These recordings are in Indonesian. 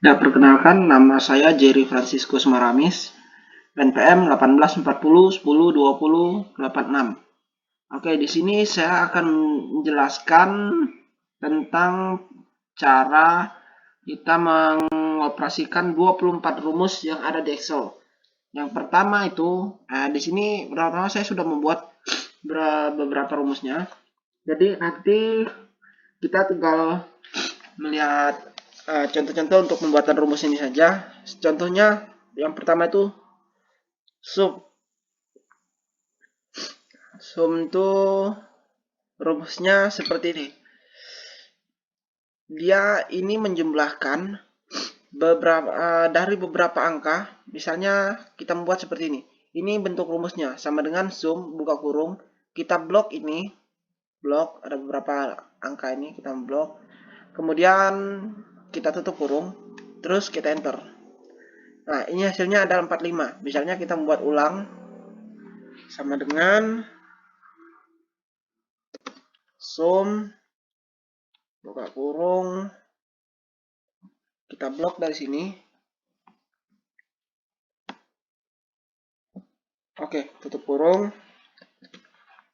Ya, perkenalkan nama saya Jerry Franciscus Maramis, NPM 1840102086. Oke, di sini saya akan menjelaskan tentang cara kita mengoperasikan 24 rumus yang ada di Excel. Yang pertama itu, di sini pertama saya sudah membuat beberapa rumusnya. Jadi nanti kita tinggal melihat contoh-contoh untuk pembuatan rumus ini saja. Contohnya yang pertama itu sum. Sum itu rumusnya seperti ini. Dia ini menjumlahkan dari beberapa angka. Misalnya kita membuat seperti ini. Ini bentuk rumusnya sama dengan sum buka kurung. Kita blok ini, blok ada beberapa angka ini kita blok. Kemudian kita tutup kurung, terus kita enter. Nah, ini hasilnya ada 45. Misalnya kita membuat ulang sama dengan sum buka kurung, kita blok dari sini. Oke, tutup kurung,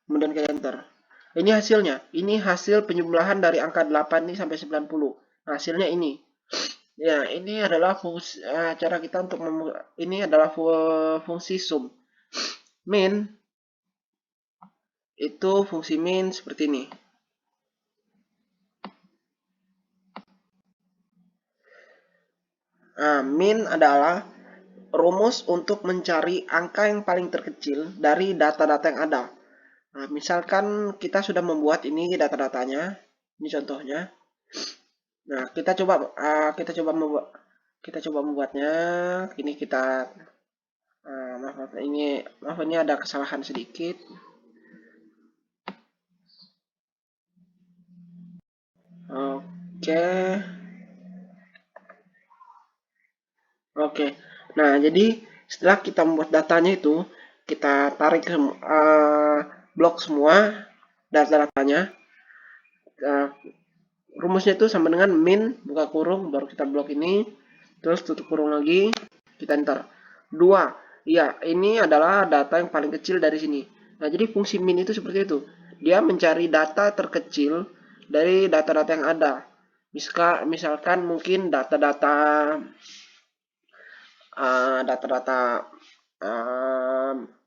kemudian kita enter. Ini hasilnya. Ini hasil penjumlahan dari angka 8 ini sampai 90. Nah, hasilnya ini. Ya, ini adalah fungsi cara kita untuk ini adalah fungsi sum. Min itu fungsi min seperti ini. Nah, min adalah rumus untuk mencari angka yang paling terkecil dari data-data yang ada. Nah, misalkan kita sudah membuat ini data-datanya, ini contohnya. Nah, kita coba membuatnya. Ini kita maaf ini ada kesalahan sedikit. Oke. Nah, jadi setelah kita membuat datanya itu, kita tarik blok semua data-datanya. Rumusnya itu sama dengan min buka kurung, baru kita blok ini, terus tutup kurung lagi, kita enter. 2. Ya, ini adalah data yang paling kecil dari sini. Nah, jadi fungsi min itu seperti itu. Dia mencari data terkecil dari data-data yang ada. Misalkan mungkin data-data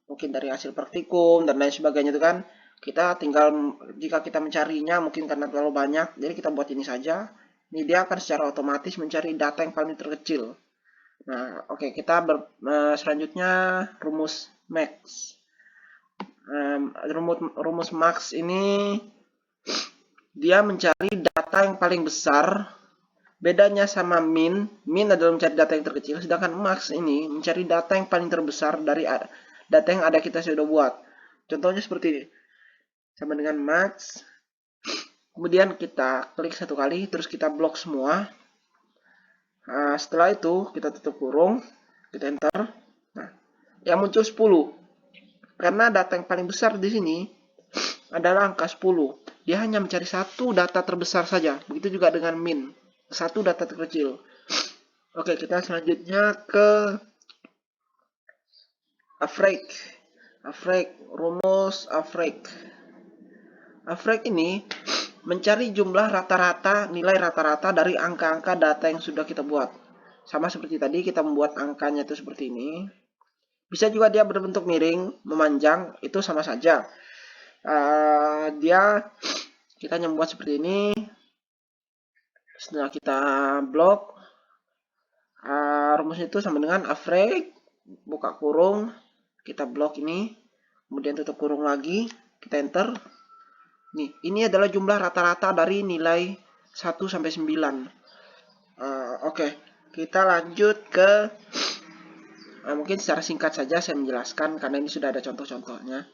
mungkin dari hasil praktikum dan lain sebagainya itu kan, kita tinggal jika kita mencarinya mungkin karena terlalu banyak, jadi kita buat ini saja. Ini dia akan secara otomatis mencari data yang paling terkecil. Nah, oke, kita selanjutnya rumus max. Rumus max ini dia mencari data yang paling besar. Bedanya sama min adalah mencari data yang terkecil, sedangkan max ini mencari data yang paling terbesar dari data yang ada kita sudah buat. Contohnya seperti ini. Sama dengan max. Kemudian kita klik satu kali, terus kita blok semua. Nah, setelah itu kita tutup kurung, kita enter. Nah, yang muncul 10. Karena data yang paling besar di sini adalah angka 10. Dia hanya mencari satu data terbesar saja. Begitu juga dengan min. Satu data terkecil. Oke, kita selanjutnya ke average. Rumus average. Average ini mencari jumlah rata-rata, nilai rata-rata dari angka-angka data yang sudah kita buat. Sama seperti tadi, kita membuat angkanya itu seperti ini. Bisa juga dia berbentuk miring, memanjang, itu sama saja. Kita membuat seperti ini. Setelah kita blok, rumusnya itu sama dengan average, buka kurung, kita blok ini, kemudian tutup kurung lagi, kita enter. Nih, ini adalah jumlah rata-rata dari nilai 1 sampai 9. Oke, kita lanjut ke mungkin secara singkat saja saya menjelaskan karena ini sudah ada contoh-contohnya.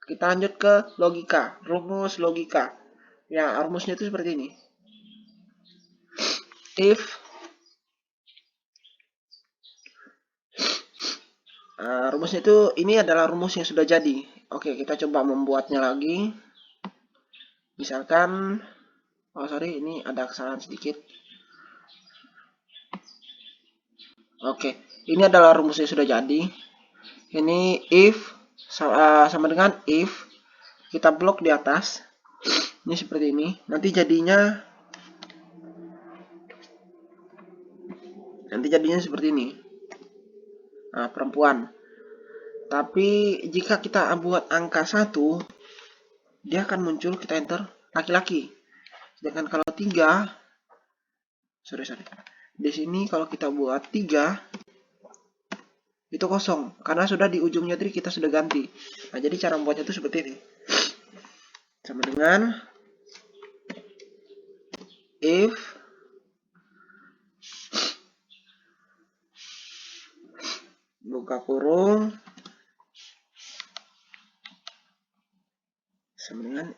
Kita lanjut ke logika, rumus logika. Ya, rumusnya itu seperti ini. If rumusnya itu, ini adalah rumus yang sudah jadi. Oke, kita coba membuatnya lagi. Misalkan, ini ada kesalahan sedikit. Oke, ini adalah rumusnya sudah jadi. Ini if sama dengan if kita blok di atas. Ini seperti ini. Nanti jadinya seperti ini. Nah, perempuan. Tapi jika kita buat angka 1, dia akan muncul, kita enter laki-laki. Sedangkan kalau 3, sorry. Di sini kalau kita buat 3, itu kosong. Karena sudah di ujungnya tadi kita sudah ganti. Nah, jadi cara membuatnya itu seperti ini. Sama dengan if buka kurung sama dengan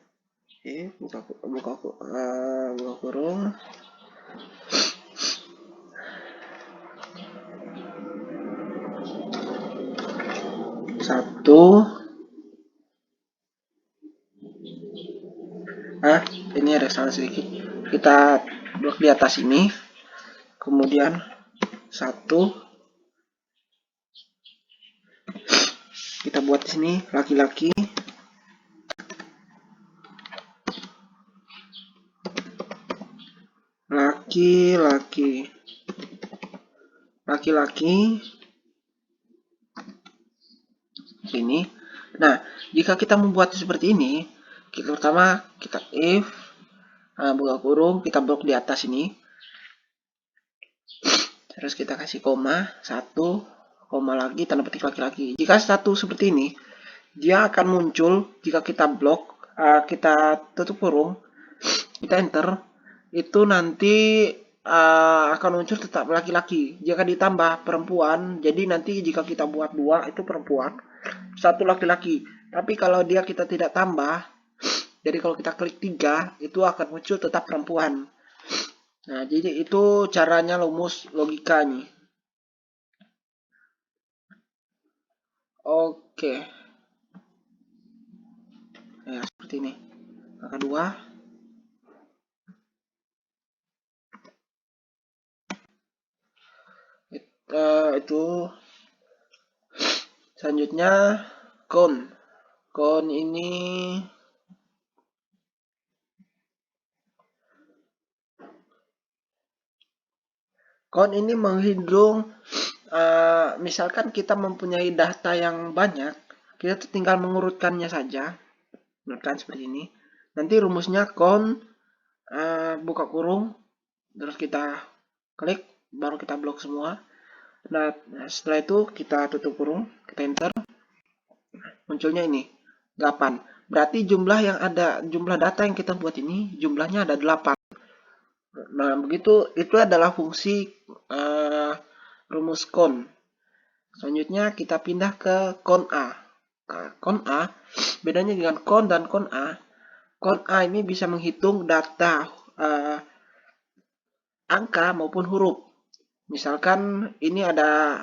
if buka kurung satu. Ini ada salah sedikit. Kita blok di atas ini, kemudian 1. Kita buat di sini laki-laki. Laki-laki ini. Nah, jika kita membuat seperti ini, pertama kita if buka kurung, kita blok di atas ini. Terus kita kasih koma, 1, koma lagi, tanda petik laki-laki. Jika 1 seperti ini, dia akan muncul jika kita blok, kita tutup kurung, kita enter, itu nanti akan muncul tetap laki-laki. Jika ditambah perempuan, jadi nanti jika kita buat 2 itu perempuan, 1 laki-laki. Tapi kalau dia kita tidak tambah, jadi kalau kita klik 3, itu akan muncul tetap perempuan. Nah, jadi itu caranya rumus logikanya. Oke. Ya, seperti ini. Angka 2. Itu selanjutnya kon ini menghitung, misalkan kita mempunyai data yang banyak, kita tinggal mengurutkannya saja. Mengurutkan seperti ini. Nanti rumusnya buka kurung, terus kita klik, baru kita blok semua. Nah, setelah itu kita tutup kurung, kita enter. Munculnya ini 8. Berarti jumlah data yang kita buat ini jumlahnya ada 8. Nah, begitu itu adalah fungsi rumus kon. Selanjutnya kita pindah ke kon A. Nah, kon A bedanya dengan kon dan kon A. Kon A ini bisa menghitung data angka maupun huruf. Misalkan ini ada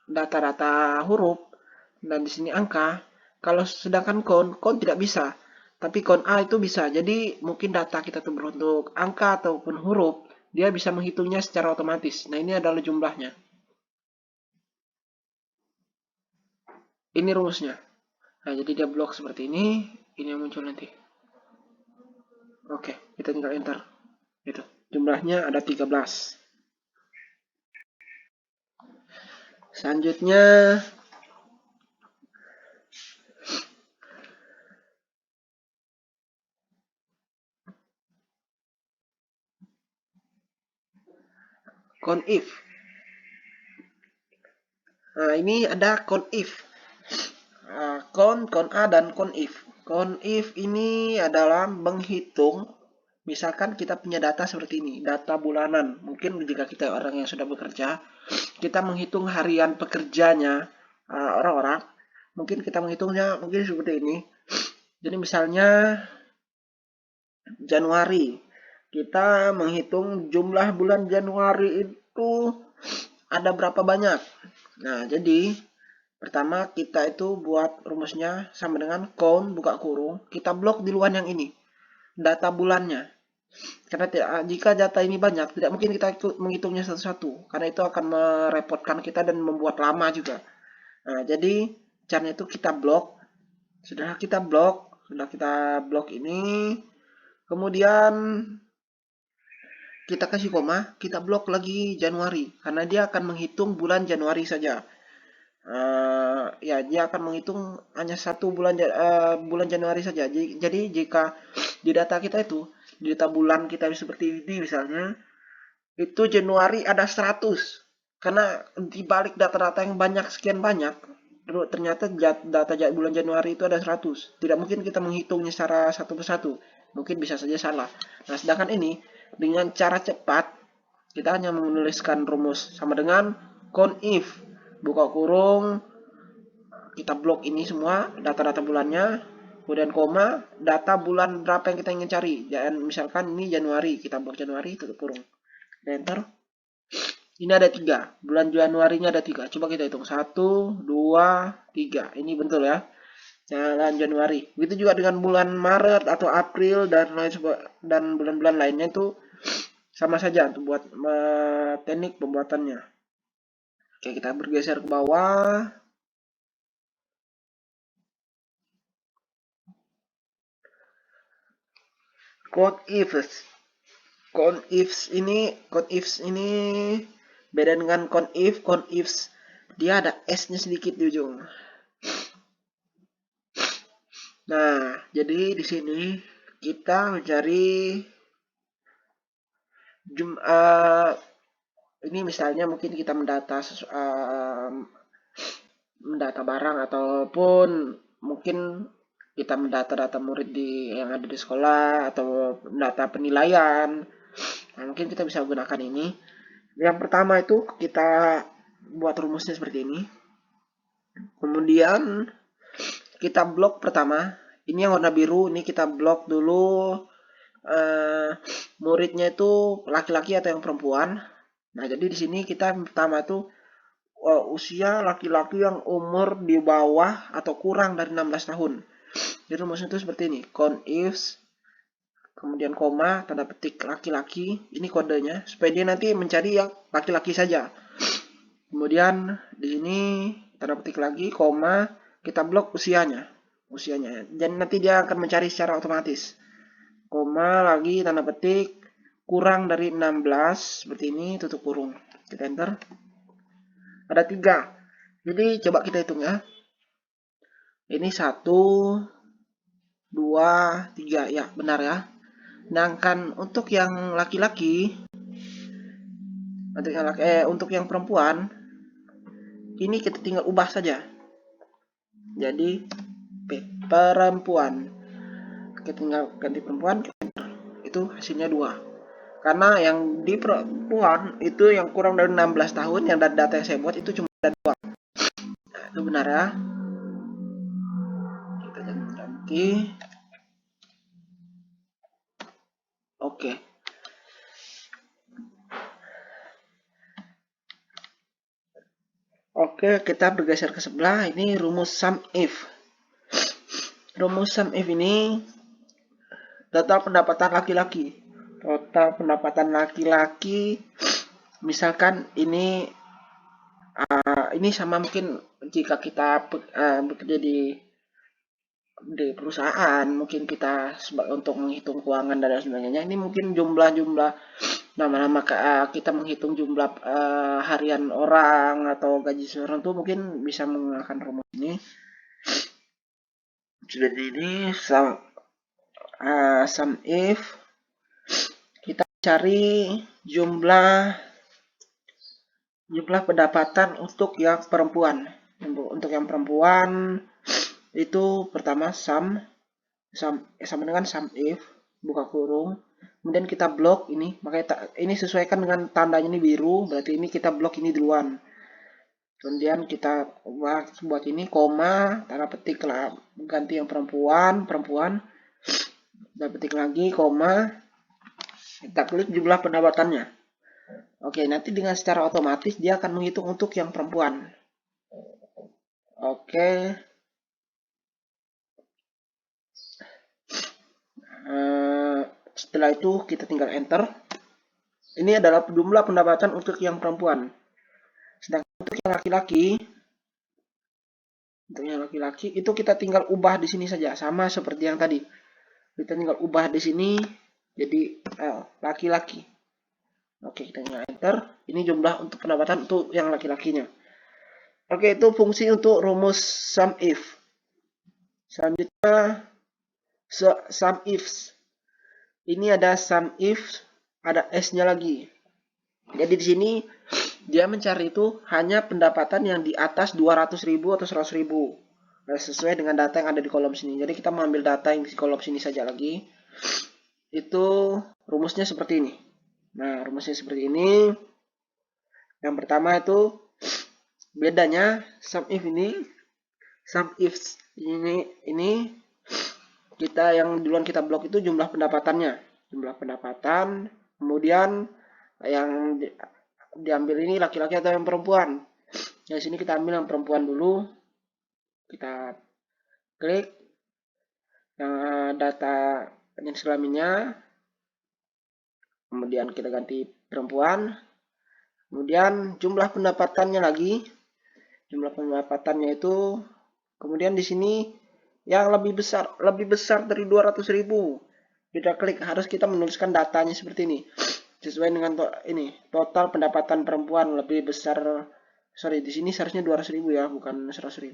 data-data huruf dan di sini angka. Kalau sedangkan kon tidak bisa. Tapi kon A itu bisa. Jadi mungkin data kita itu berbentuk angka ataupun huruf, dia bisa menghitungnya secara otomatis. Nah, ini adalah jumlahnya. Ini rumusnya. Nah, jadi dia blok seperti ini yang muncul nanti. Oke, kita tinggal enter. Itu. Jumlahnya ada 13. Selanjutnya conif. Nah, ini ada conif. Kon A dan conif. Conif ini adalah menghitung, misalkan kita punya data seperti ini, data bulanan. Mungkin jika kita orang yang sudah bekerja, kita menghitung harian pekerjanya orang-orang, mungkin kita menghitungnya mungkin seperti ini. Jadi misalnya Januari, kita menghitung jumlah bulan Januari itu ada berapa banyak. Nah, jadi pertama kita itu buat rumusnya sama dengan count buka kurung, kita blok di luar yang ini, data bulannya. Karena jika data ini banyak, tidak mungkin kita menghitungnya satu-satu, karena itu akan merepotkan kita dan membuat lama juga. Nah, jadi caranya itu kita blok. Sudah kita blok ini, kemudian kita kasih koma, kita blok lagi Januari, karena dia akan menghitung bulan Januari saja. Ya, dia akan menghitung hanya satu bulan bulan Januari saja. Jadi jika di data kita itu, di data bulan kita seperti ini misalnya, itu Januari ada 100. Karena di balik data-data yang banyak sekian banyak, ternyata data bulan Januari itu ada 100. Tidak mungkin kita menghitungnya secara satu persatu. Mungkin bisa saja salah. Nah, sedangkan ini dengan cara cepat kita hanya menuliskan rumus sama dengan conif buka kurung, kita blok ini semua data-data bulannya, kemudian koma, data bulan berapa yang kita ingin cari. Dan misalkan ini Januari, kita blok Januari, tutup kurung. Enter. Ini ada 3, bulan Januarinya ada 3. Coba kita hitung 1, 2, 3. Ini betul ya. Bulan Januari. Begitu juga dengan bulan Maret atau April dan bulan-bulan lainnya itu sama saja untuk buat teknik pembuatannya. Oke, kita bergeser ke bawah. Code ifs ini beda dengan conifs dia ada s-nya sedikit di ujung. Nah, jadi di sini kita mencari ini misalnya mungkin kita mendata barang ataupun mungkin kita mendata data murid yang ada di sekolah atau data penilaian. Nah, mungkin kita bisa gunakan ini. Yang pertama itu kita buat rumusnya seperti ini. Kemudian kita blok pertama. Ini yang warna biru, ini kita blok dulu muridnya itu laki-laki atau yang perempuan. Nah, jadi di sini kita pertama itu usia laki-laki yang umur di bawah atau kurang dari 16 tahun. Jadi rumusnya itu seperti ini. Conifs kemudian koma, tanda petik laki-laki, ini kodenya, supaya dia nanti mencari yang laki-laki saja. Kemudian di sini tanda petik lagi, koma, kita blok usianya. Dan nanti dia akan mencari secara otomatis. Koma lagi tanda petik kurang dari 16 seperti ini, tutup kurung. Kita enter. Ada 3. Jadi coba kita hitung ya. Ini 1, 2, 3 ya, benar ya. Sedangkan untuk yang laki-laki, untuk yang perempuan, ini kita tinggal ubah saja. Jadi perempuan, kita tinggal ganti perempuan, itu hasilnya 2. Karena yang di perempuan itu yang kurang dari 16 tahun, yang data yang saya buat itu cuma ada 2. Nah, itu benar ya. Kita ganti. Oke. Oke, kita bergeser ke sebelah. Ini rumus sum if. Rumus sum if ini total pendapatan laki-laki. Total pendapatan laki-laki. Misalkan ini sama mungkin jika kita bekerja di perusahaan, mungkin kita untuk menghitung keuangan dan sebagainya. Ini mungkin jumlah nama-nama kita menghitung jumlah harian orang atau gaji seseorang tuh mungkin bisa menggunakan rumus ini. Jadi ini sum if kita cari jumlah pendapatan untuk yang perempuan. Untuk yang perempuan itu pertama sama dengan sum if buka kurung. Kemudian kita blok ini, makanya ini sesuaikan dengan tandanya ini biru, berarti ini kita blok ini duluan. Kemudian kita buat ini koma, tanda petik lah, ganti yang perempuan, tanda petik lagi koma, kita klik jumlah pendapatannya. Oke, nanti dengan secara otomatis dia akan menghitung untuk yang perempuan. Oke. Setelah itu kita tinggal enter. Ini adalah jumlah pendapatan untuk yang perempuan. Sedangkan untuk yang laki-laki, itu kita tinggal ubah di sini saja, sama seperti yang tadi. Kita tinggal ubah di sini jadi laki-laki. Oke, kita tinggal enter. Ini jumlah untuk pendapatan untuk yang laki-lakinya. Oke, itu fungsi untuk rumus sum if. Selanjutnya sum ifs. Ini ada sum if, ada s-nya lagi. Jadi di sini dia mencari itu hanya pendapatan yang di atas 200.000 atau 100.000. Nah, sesuai dengan data yang ada di kolom sini. Jadi kita mengambil data yang di kolom sini saja lagi. Itu rumusnya seperti ini. Nah, rumusnya seperti ini. Yang pertama itu bedanya sum if ini, sum ifs ini kita yang duluan kita blok itu jumlah pendapatannya. Jumlah pendapatan, kemudian yang diambil ini laki-laki atau yang perempuan. Di sini kita ambil yang perempuan dulu. Kita klik yang data jenis kelaminnya. Kemudian kita ganti perempuan. Kemudian jumlah pendapatannya lagi. Jumlah pendapatannya itu kemudian di sini yang lebih besar dari 200.000. Kita klik, harus kita menuliskan datanya seperti ini. Sesuai dengan total pendapatan perempuan lebih besar. Sorry, di sini seharusnya 200.000 ya, bukan 100.000.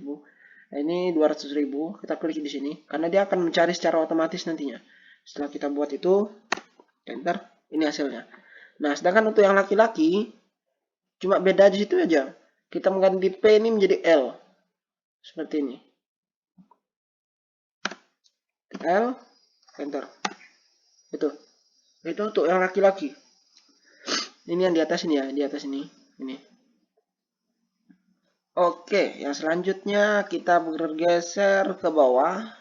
Nah, ini 200.000. Kita klik di sini karena dia akan mencari secara otomatis nantinya. Setelah kita buat itu, enter, ini hasilnya. Nah, sedangkan untuk yang laki-laki cuma beda di situ aja. Kita mengganti P ini menjadi L. Seperti ini. L, enter. Itu untuk yang laki-laki. Ini yang di atas ini ya, di atas ini. Ini. Oke, yang selanjutnya kita bergeser ke bawah.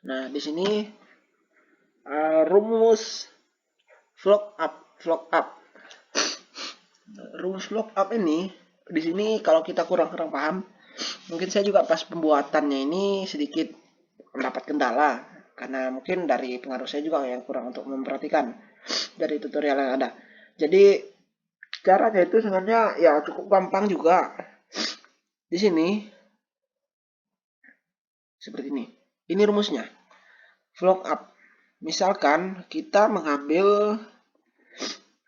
Nah, di sini rumus vlog up. Rumus vlog up ini di sini kalau kita kurang paham, mungkin saya juga pas pembuatannya ini sedikit mendapat kendala karena mungkin dari pengaruh saya juga yang kurang untuk memperhatikan dari tutorial yang ada. Jadi caranya itu sebenarnya ya cukup gampang juga. Di sini seperti ini. Ini rumusnya. Vlog up. Misalkan kita mengambil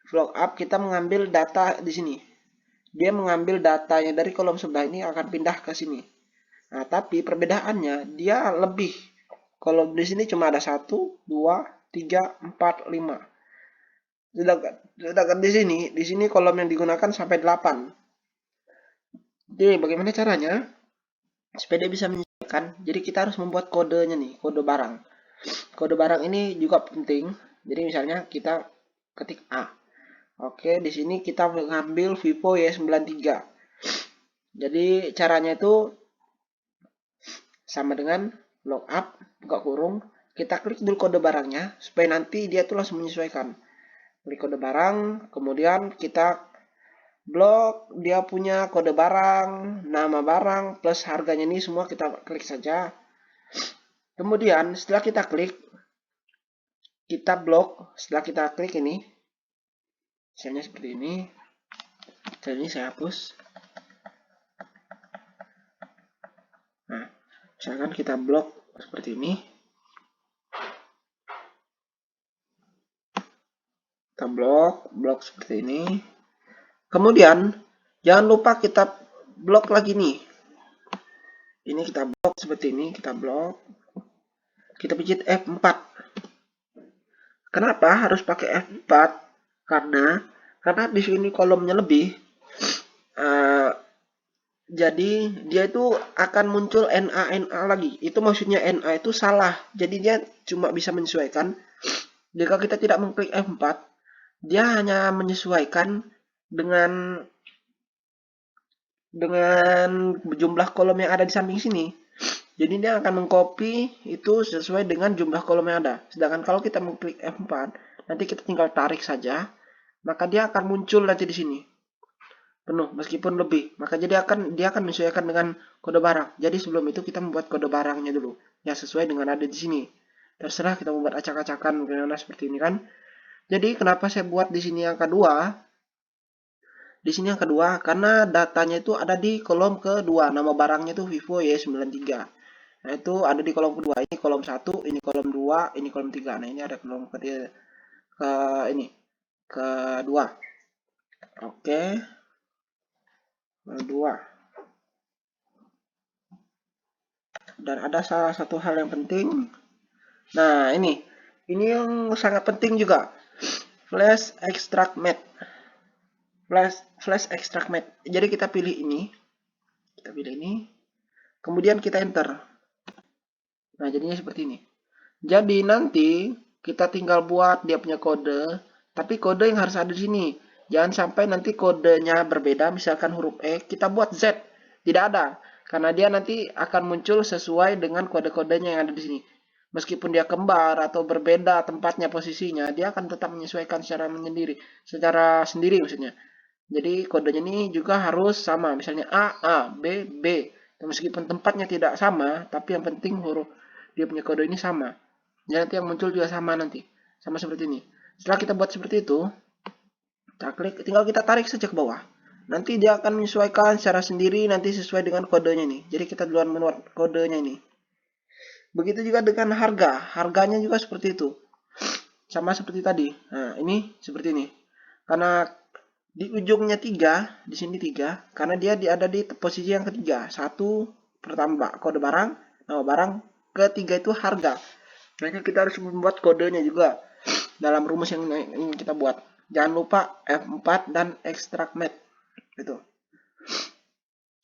vlog up, kita mengambil data di sini. Dia mengambil datanya dari kolom sebelah ini akan pindah ke sini. Nah, tapi perbedaannya dia lebih. Kolom di sini cuma ada 1, 2, 3, 4, 5. Sedangkan di sini kolom yang digunakan sampai 8. Jadi bagaimana caranya? Supaya dia bisa menyesuaikan. Jadi kita harus membuat kodenya nih, kode barang. Kode barang ini juga penting. Jadi misalnya kita ketik A. Oke, di sini kita mengambil Vivo Y93. Jadi caranya itu sama dengan lookup, buka kurung, kita klik dulu kode barangnya supaya nanti dia tuh langsung menyesuaikan. Klik kode barang, kemudian kita blok dia punya kode barang, nama barang plus harganya, ini semua kita klik saja. Kemudian setelah kita klik, kita blok. Setelah kita klik ini, misalnya seperti ini. Jadi saya hapus. Nah, misalkan kita blok seperti ini. Kita blok seperti ini. Kemudian jangan lupa kita blok lagi nih. Ini kita blok seperti ini, kita blok. Kita pijit F4. Kenapa harus pakai F4? Karena di sini kolomnya lebih. Jadi dia itu akan muncul NA lagi. Itu maksudnya NA itu salah. Jadi dia cuma bisa menyesuaikan. Jika kita tidak mengklik F4, dia hanya menyesuaikan dengan jumlah kolom yang ada di samping sini. Jadi dia akan mengcopy itu sesuai dengan jumlah kolom yang ada. Sedangkan kalau kita mengklik F4, nanti kita tinggal tarik saja, maka dia akan muncul nanti di sini. penuh meskipun lebih. Maka dia akan menyesuaikan dengan kode barang. Jadi sebelum itu kita membuat kode barangnya dulu yang sesuai dengan ada di sini. Terserah kita membuat acak-acakan bagaimana seperti ini kan. Jadi kenapa saya buat di sini yang kedua? Di sini yang kedua karena datanya itu ada di kolom kedua. Nama barangnya itu Vivo Y93. Nah, itu ada di kolom kedua. Ini kolom 1, ini kolom 2, ini kolom 3. Nah, ini ada kolom ini kedua. Oke. Kedua. Dan ada salah satu hal yang penting. Nah, ini yang sangat penting juga. Flash extract matte. Flash extract matte. Jadi kita pilih ini. Kemudian kita enter. Nah, jadinya seperti ini. Jadi nanti kita tinggal buat dia punya kode, tapi kode yang harus ada di sini. Jangan sampai nanti kodenya berbeda, misalkan huruf E, kita buat Z. Tidak ada, karena dia nanti akan muncul sesuai dengan kode-kodenya yang ada di sini. Meskipun dia kembar atau berbeda tempatnya, posisinya, dia akan tetap menyesuaikan secara sendiri maksudnya. Jadi kodenya ini juga harus sama, misalnya A, B, B. Meskipun tempatnya tidak sama, tapi yang penting huruf dia punya kode ini sama. Jadi nanti yang muncul juga sama nanti. Sama seperti ini. Setelah kita buat seperti itu, kita klik, tinggal kita tarik saja ke bawah. Nanti dia akan menyesuaikan secara sendiri nanti sesuai dengan kodenya nih. Jadi kita duluan membuat kodenya ini. Begitu juga dengan harga. Harganya juga seperti itu. Sama seperti tadi. Nah, ini seperti ini. Karena di ujungnya 3, di sini 3, karena dia ada di posisi yang ketiga. 1 pertama kode barang, nama barang, ketiga itu harga. Maka kita harus membuat kodenya juga dalam rumus yang ingin kita buat. Jangan lupa F4 dan extract matte. Itu.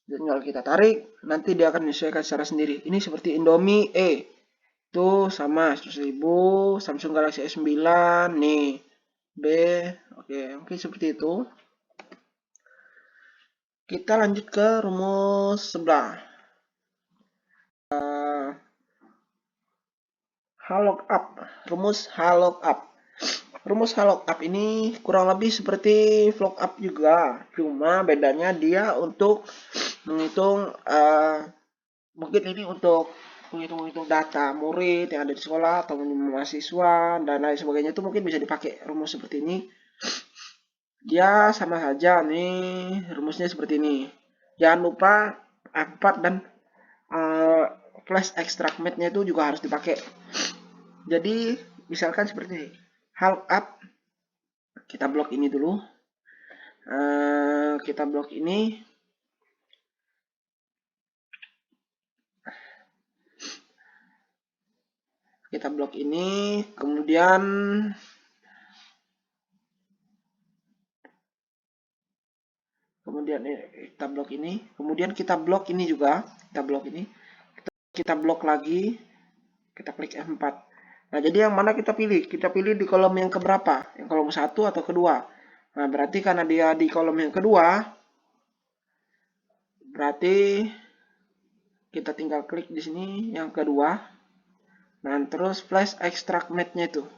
Dan kalau kita tarik, nanti dia akan menyesuaikan secara sendiri. Ini seperti Indomie E. Itu sama 100.000, Samsung Galaxy S9 nih. B. Oke, seperti itu. Kita lanjut ke rumus sebelah. H-lookup. Rumus H-lookup. Rumus H-lookup ini kurang lebih seperti VLOOKUP juga. Cuma bedanya dia untuk menghitung, mungkin ini untuk menghitung data murid yang ada di sekolah atau mahasiswa dan lain sebagainya, itu mungkin bisa dipakai rumus seperti ini. Dia sama saja nih, rumusnya seperti ini. Jangan lupa F4 dan flash extract matte-nya itu juga harus dipakai. Jadi misalkan seperti ini, H-lookup, kita blok ini dulu. Kita blok ini. Kita blok ini, kemudian kita blok ini, kemudian kita blok ini juga, kita blok lagi, kita klik F4. Nah, jadi yang mana kita pilih? Kita pilih di kolom yang keberapa? Yang kolom 1 atau kedua? Nah, berarti karena dia di kolom yang kedua, berarti kita tinggal klik di sini yang kedua. Nah, terus flash extract matte-nya itu.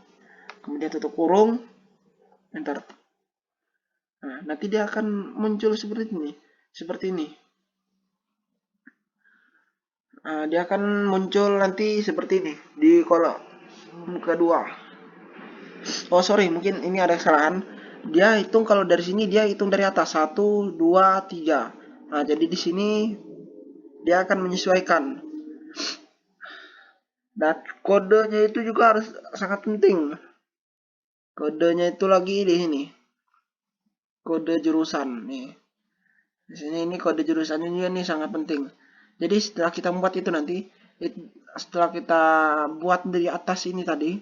Kemudian tutup kurung, enter. Nah, nanti dia akan muncul seperti ini. Nah, dia akan muncul nanti seperti ini di kolom kedua. Oh, sorry, mungkin ini ada kesalahan. Dia hitung kalau dari sini dia hitung dari atas 1, 2, 3. Nah, jadi di sini dia akan menyesuaikan. Dan kodenya itu juga harus sangat penting. Kodenya itu lagi di sini. Kode jurusan nih. Di sini ini kode jurusan ini sangat penting. Jadi setelah kita membuat itu nanti, setelah kita buat dari atas ini tadi,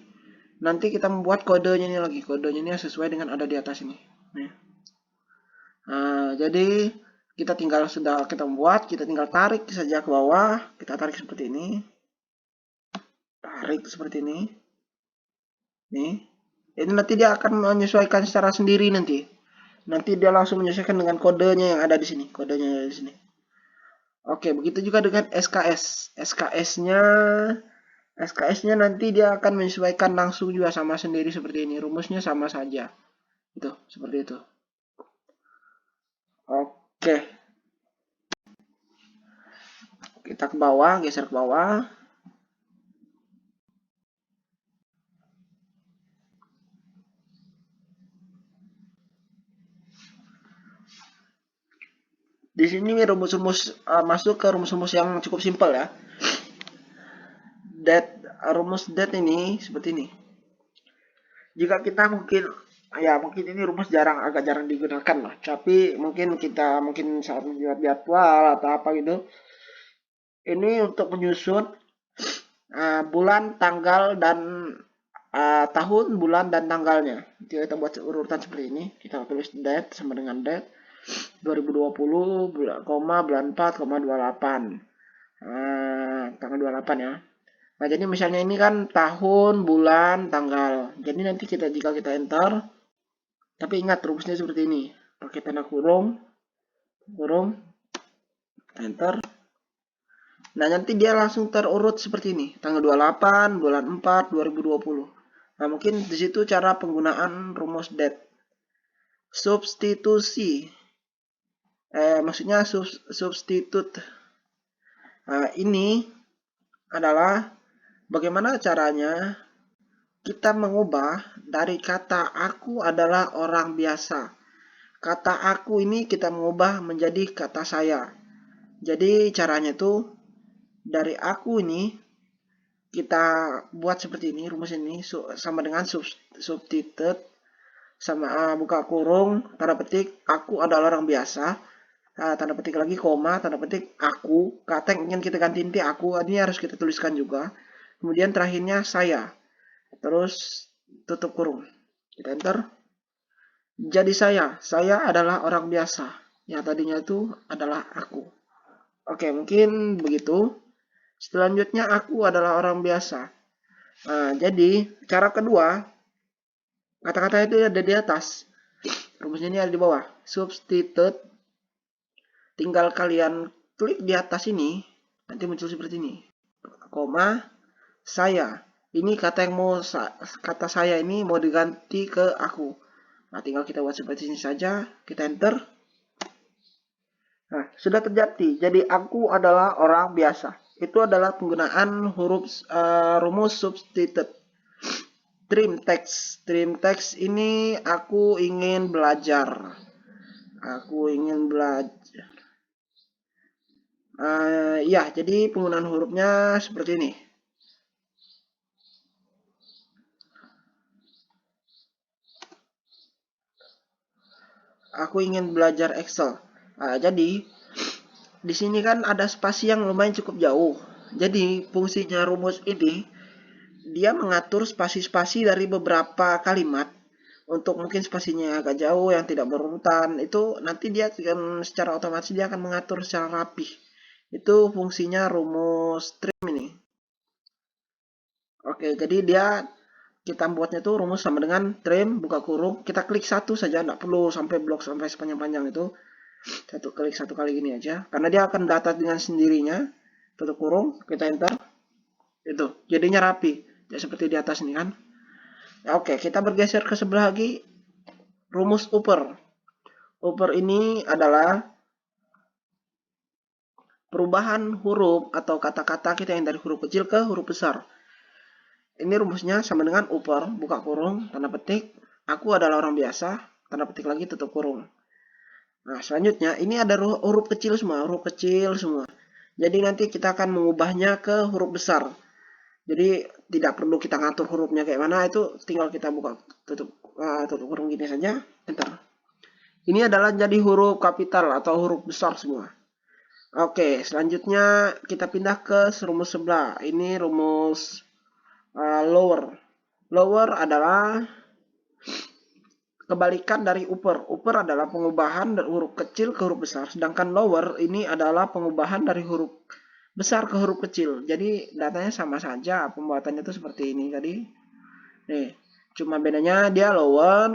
nanti kita membuat kodenya ini lagi. Kodenya ini sesuai dengan ada di atas ini. Nah, jadi kita tinggal kita tinggal tarik saja ke bawah. Kita tarik seperti ini. Tarik seperti ini. Nih. Ini nanti dia akan menyesuaikan secara sendiri nanti. Nanti dia langsung menyesuaikan dengan kodenya yang ada di sini. Kodenya yang ada di sini. Oke, begitu juga dengan SKS. SKS-nya nanti dia akan menyesuaikan langsung juga sama sendiri seperti ini. Rumusnya sama saja. Itu, seperti itu. Oke, kita ke bawah, geser ke bawah. Di sini rumus-rumus masuk ke rumus-rumus yang cukup simpel ya. Rumus that ini seperti ini. Jika kita mungkin ini rumus agak jarang digunakan lah. Tapi mungkin saat membuat jadwal atau apa gitu. Ini untuk menyusun bulan, tanggal, dan tahun, bulan, dan tanggalnya. Jadi kita buat urutan seperti ini. Kita tulis date sama dengan date 2020, bulan 4, 28. Tanggal 28 ya. Nah, jadi misalnya ini kan tahun, bulan, tanggal. Jadi nanti jika kita enter, tapi ingat rumusnya seperti ini. Pakai tanda kurung, enter. Nah, nanti dia langsung terurut seperti ini. Tanggal 28, bulan 4, 2020. Nah, mungkin di situ cara penggunaan rumus that. Substitusi. Maksudnya substitute. Ini adalah bagaimana caranya kita mengubah dari kata aku adalah orang biasa. Kata aku ini kita mengubah menjadi kata saya. Jadi caranya itu dari aku ini kita buat seperti ini, rumus ini sama dengan substitute sama buka kurung, tanda petik aku adalah orang biasa, tanda petik lagi koma, tanda petik aku, kata yang ingin kita ganti nanti aku, ini harus kita tuliskan juga. Kemudian terakhirnya saya, terus tutup kurung, kita enter. Jadi saya adalah orang biasa, yang tadinya itu adalah aku. Oke, mungkin begitu. Selanjutnya aku adalah orang biasa. Nah, jadi cara kedua, kata-kata itu ada di atas. Rumusnya ini ada di bawah. Substitute. Tinggal kalian klik di atas ini, nanti muncul seperti ini. Koma, saya. Ini kata saya ini mau diganti ke aku. Nah, tinggal kita buat seperti ini saja. Kita enter. Nah, sudah terjadi. Jadi aku adalah orang biasa. Itu adalah penggunaan rumus substitute. Trim text ini aku ingin belajar. Ya, jadi penggunaan hurufnya seperti ini. Aku ingin belajar Excel. Jadi di sini kan ada spasi yang lumayan cukup jauh. Jadi fungsinya rumus ini dia mengatur spasi-spasi dari beberapa kalimat. Untuk mungkin spasinya agak jauh yang tidak berurutan, itu nanti dia akan secara otomatis dia akan mengatur secara rapih. Itu fungsinya rumus trim ini. Oke, jadi kita buatnya tuh rumus sama dengan trim, buka kurung, kita klik satu saja, tidak perlu sampai blok sampai sepanjang-panjang itu. Klik satu kali gini aja, karena dia akan data dengan sendirinya. Tutup kurung, kita enter. Itu, jadinya rapi. Ya, seperti di atas ini kan. Ya, oke, kita bergeser ke sebelah lagi. Rumus upper. Upper ini adalah perubahan huruf atau kata-kata kita yang dari huruf kecil ke huruf besar. Ini rumusnya sama dengan upper, buka kurung, tanda petik, aku adalah orang biasa, tanda petik lagi, tutup kurung. Nah, selanjutnya ini ada huruf kecil semua. Jadi nanti kita akan mengubahnya ke huruf besar. Jadi tidak perlu kita ngatur hurufnya kayak mana, itu tinggal kita buka tutup kurung gini saja, enter. Ini adalah jadi huruf kapital atau huruf besar semua. Oke, selanjutnya kita pindah ke rumus sebelah. Ini rumus lower. Lower adalah kebalikan dari upper. Upper adalah pengubahan dari huruf kecil ke huruf besar. Sedangkan lower ini adalah pengubahan dari huruf besar ke huruf kecil. Jadi datanya sama saja. Pembuatannya itu seperti ini tadi. Nih, cuma bedanya dia lower,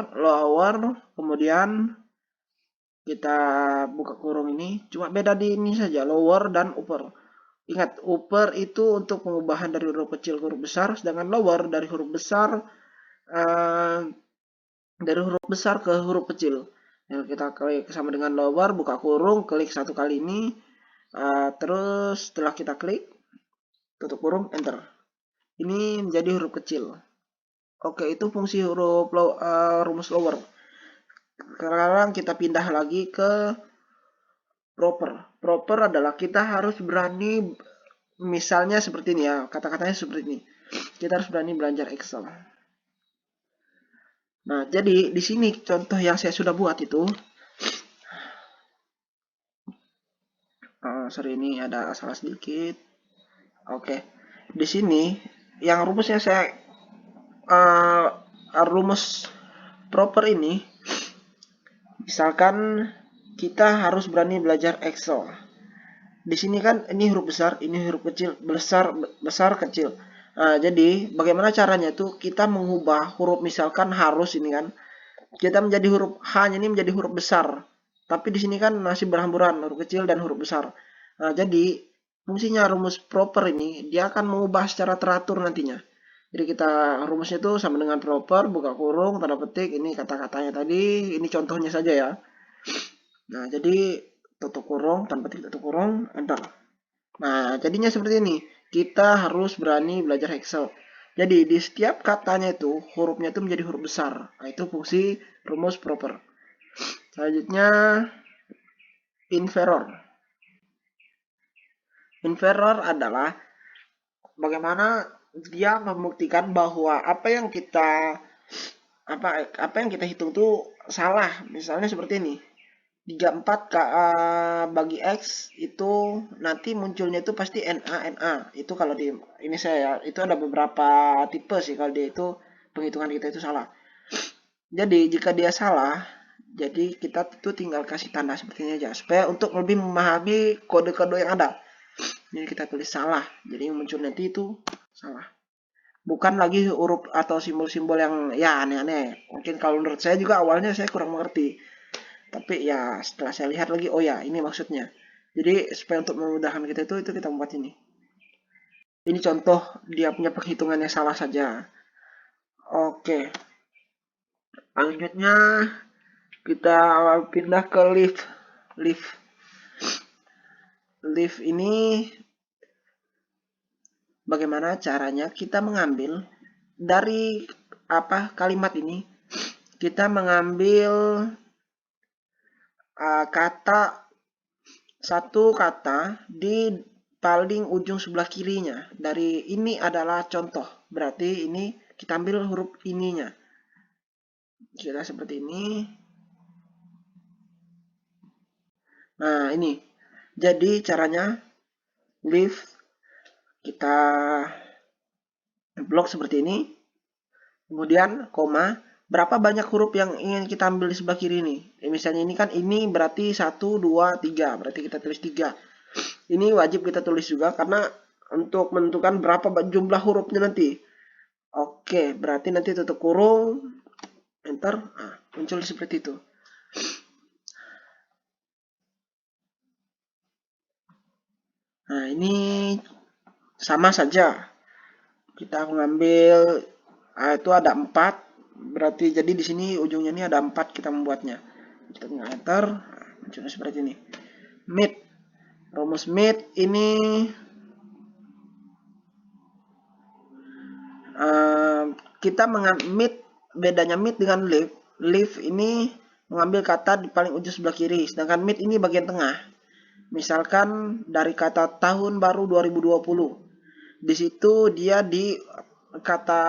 kemudian kita buka kurung ini. Cuma beda di ini saja, lower dan upper. Ingat, upper itu untuk pengubahan dari huruf kecil ke huruf besar. Sedangkan lower dari huruf besar ke huruf kecil. Kita klik sama dengan lower, buka kurung, klik satu kali ini, terus setelah kita klik, tutup kurung, enter. Ini menjadi huruf kecil. Oke, itu fungsi huruf rumus lower. Sekarang kita pindah lagi ke proper. Proper adalah kita harus berani, misalnya seperti ini ya, kata-katanya seperti ini. Kita harus berani belajar Excel. Nah, jadi di sini contoh yang saya sudah buat itu, sorry ini ada salah sedikit. Oke, di sini yang rumusnya saya rumus proper ini, misalkan kita harus berani belajar Excel. Di sini kan ini huruf besar, ini huruf kecil, besar kecil. Nah, jadi bagaimana caranya itu kita mengubah huruf, misalkan harus ini kan kita menjadi huruf H-nya ini menjadi huruf besar. Tapi di sini kan masih berhamburan huruf kecil dan huruf besar. Nah, jadi fungsinya rumus proper ini dia akan mengubah secara teratur nantinya. Jadi kita rumusnya itu sama dengan proper, buka kurung, tanda petik, ini kata-katanya tadi, ini contohnya saja ya. Nah, jadi tutup kurung, tanda petik tutup kurung, enter. Nah, jadinya seperti ini. Kita harus berani belajar Excel. Jadi di setiap katanya itu hurufnya itu menjadi huruf besar. Nah, itu fungsi rumus proper. Selanjutnya inveror. Inveror adalah bagaimana dia membuktikan bahwa apa yang kita hitung itu salah. Misalnya seperti ini. 34 bagi X itu nanti munculnya itu pasti NA. Itu kalau di ini saya itu ada beberapa tipe sih, kalau dia itu penghitungan kita itu salah. Jadi jika dia salah, jadi kita itu tinggal kasih tanda seperti ini aja supaya untuk lebih memahami kode-kode yang ada. Jadi kita tulis salah, jadi yang muncul nanti itu salah. Bukan lagi huruf atau simbol-simbol yang ya aneh-aneh. Mungkin kalau menurut saya juga awalnya saya kurang mengerti. Tapi ya setelah saya lihat lagi, oh ya ini maksudnya. Jadi supaya untuk memudahkan kita itu kita membuat ini. Ini contoh dia punya perhitungannya salah saja. Oke. Selanjutnya kita pindah ke lift. Lift ini bagaimana caranya kita mengambil dari kalimat ini, kita mengambil satu kata di paling ujung sebelah kirinya. Dari ini adalah contoh. Berarti ini kita ambil huruf ininya. Sudah seperti ini. Nah, ini. Jadi caranya lift kita blok seperti ini. Kemudian koma. Berapa banyak huruf yang ingin kita ambil di sebelah kiri ini? Misalnya ini kan ini berarti 1, 2, 3. Berarti kita tulis 3. Ini wajib kita tulis juga karena untuk menentukan berapa jumlah hurufnya nanti. Oke, berarti nanti tutup kurung, enter, muncul seperti itu. Nah, ini sama saja. Kita mengambil, itu ada 4. Berarti jadi di sini ujungnya ini ada 4 kita membuatnya. Kita tinggal enter, muncul seperti ini. Mid. Rumus mid ini kita mengambil bedanya mid dengan lift. Lift ini mengambil kata di paling ujung sebelah kiri, sedangkan mid ini bagian tengah. Misalkan dari kata tahun baru 2020. Di situ dia di kata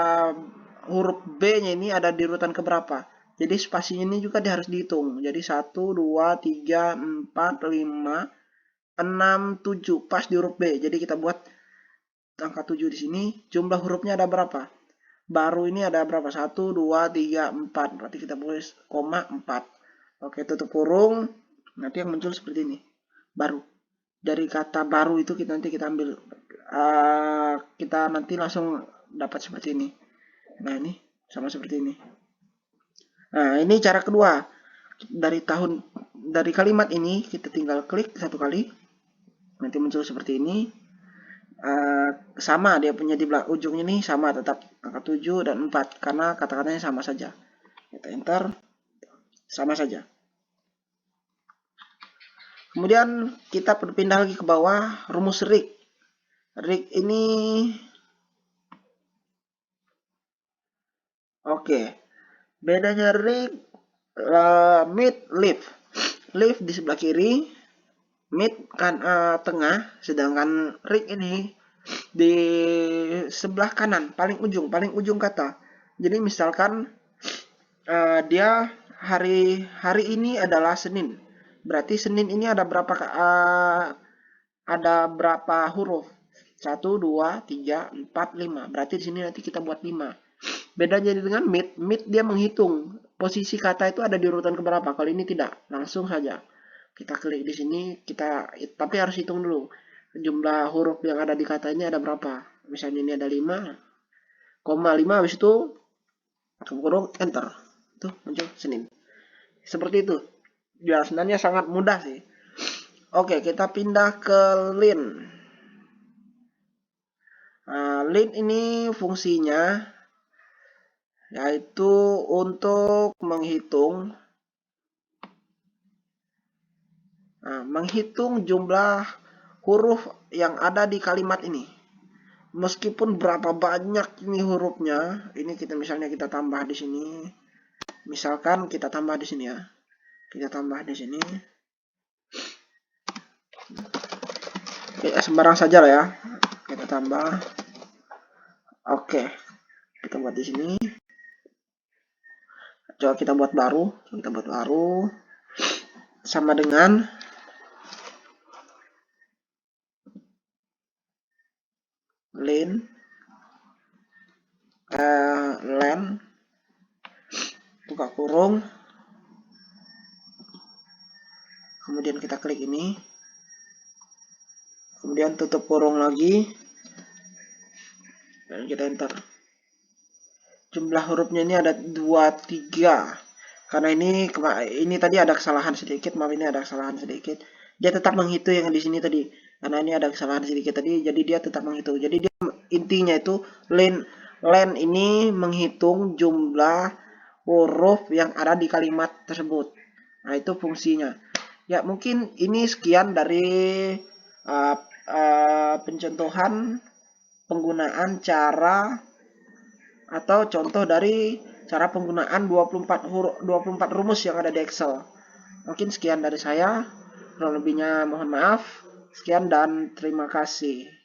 huruf B-nya ini ada di urutan keberapa. Jadi spasinya ini juga dia harus dihitung. Jadi 1, 2, 3, 4, 5, 6, 7 pas di huruf B. Jadi kita buat angka 7 di sini. Jumlah hurufnya ada berapa? Baru ini ada berapa? 1, 2, 3, 4. Berarti kita tulis koma 4. Oke, tutup kurung. Nanti yang muncul seperti ini. Baru. Dari kata baru itu nanti kita ambil. Kita nanti langsung dapat seperti ini. Nah, ini sama seperti ini. Nah, ini cara kedua. Dari kalimat ini kita tinggal klik satu kali. Nanti muncul seperti ini. Sama dia punya di ujungnya nih sama, tetap angka 7 dan 4 karena kata-katanya sama saja. Kita enter, sama saja. Kemudian kita pindah lagi ke bawah, rumus rig. Rig ini oke. Bedanya rig, mid, lift. Lift di sebelah kiri, mid kan tengah, sedangkan rig ini di sebelah kanan, paling ujung kata. Jadi misalkan dia hari ini adalah Senin. Berarti Senin ini ada berapa huruf? 1, 2, 3, 4, 5. Berarti di sini nanti kita buat 5. Bedanya dengan mid dia menghitung posisi kata itu ada di urutan keberapa. Kalau ini tidak, langsung saja kita klik di sini, tapi harus hitung dulu jumlah huruf yang ada di kata ini ada berapa. Misalnya ini ada 5,5, habis itu kurung enter. Tuh muncul Senin. Seperti itu. Ya sebenarnya sangat mudah sih. Oke, kita pindah ke line. Line ini fungsinya yaitu untuk menghitung jumlah huruf yang ada di kalimat ini. Meskipun berapa banyak ini hurufnya, ini misalnya kita tambah di sini. Misalkan kita tambah di sini ya. Kita tambah di sini. Ya, sembarang saja lah ya. Kita tambah. Oke. Kita buat di sini. Coba kita buat baru. Sama dengan len buka kurung, kemudian kita klik ini, kemudian tutup kurung lagi, dan kita enter. Jumlah hurufnya ini ada 23. Karena ini tadi ada kesalahan sedikit, maaf, ini ada kesalahan sedikit. Dia tetap menghitung yang di sini tadi. Karena ini ada kesalahan sedikit tadi, jadi dia tetap menghitung. Jadi dia intinya itu len ini menghitung jumlah huruf yang ada di kalimat tersebut. Nah, itu fungsinya. Ya, mungkin ini sekian dari pencontohan penggunaan cara atau contoh dari cara penggunaan 24 rumus yang ada di Excel. Mungkin sekian dari saya. Kurang lebihnya mohon maaf. Sekian dan terima kasih.